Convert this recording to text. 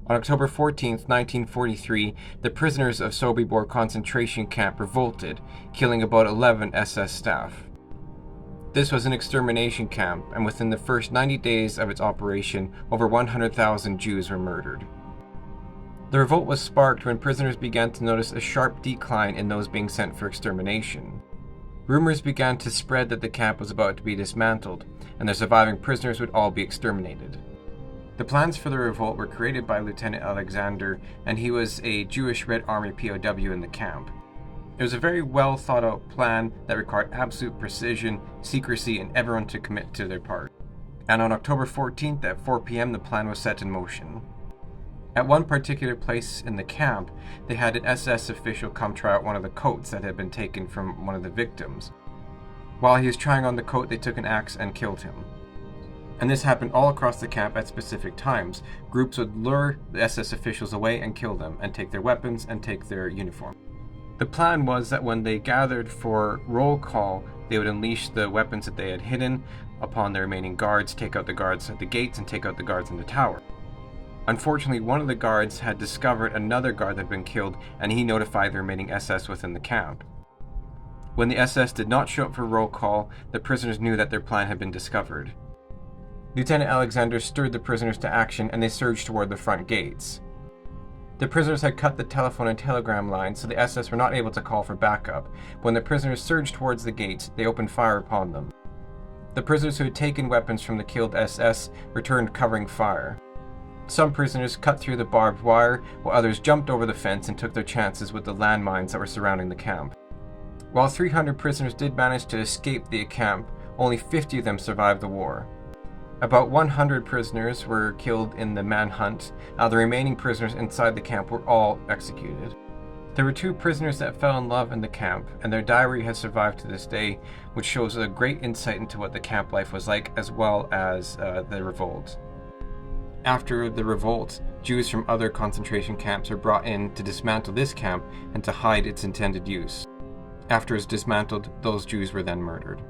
On October 14, 1943, the prisoners of Sobibor concentration camp revolted, killing about 11 SS staff. This was an extermination camp, and within the first 90 days of its operation, over 100,000 Jews were murdered. The revolt was sparked when prisoners began to notice a sharp decline in those being sent for extermination. Rumors began to spread that the camp was about to be dismantled, and the surviving prisoners would all be exterminated. The plans for the revolt were created by Lieutenant Alexander, and he was a Jewish Red Army POW in the camp. It was a very well thought out plan that required absolute precision, secrecy, and everyone to commit to their part. And on October 14th at 4 p.m. the plan was set in motion. At one particular place in the camp, they had an SS official come try out one of the coats that had been taken from one of the victims. While he was trying on the coat, they took an axe and killed him. And this happened all across the camp at specific times. Groups would lure the SS officials away and kill them, and take their weapons and take their uniform. The plan was that when they gathered for roll call, they would unleash the weapons that they had hidden upon the remaining guards, take out the guards at the gates, and take out the guards in the tower. Unfortunately, one of the guards had discovered another guard that had been killed, and he notified the remaining SS within the camp. When the SS did not show up for roll call, the prisoners knew that their plan had been discovered. Lieutenant Alexander stirred the prisoners to action, and they surged toward the front gates. The prisoners had cut the telephone and telegram lines, so the SS were not able to call for backup. When the prisoners surged towards the gates, they opened fire upon them. The prisoners who had taken weapons from the killed SS returned covering fire. Some prisoners cut through the barbed wire, while others jumped over the fence and took their chances with the landmines that were surrounding the camp. While 300 prisoners did manage to escape the camp, only 50 of them survived the war. About 100 prisoners were killed in the manhunt. The remaining prisoners inside the camp were all executed. There were 2 prisoners that fell in love in the camp, and their diary has survived to this day, which shows a great insight into what the camp life was like, as well as the revolt. After the revolt, Jews from other concentration camps were brought in to dismantle this camp and to hide its intended use. After it was dismantled, those Jews were then murdered.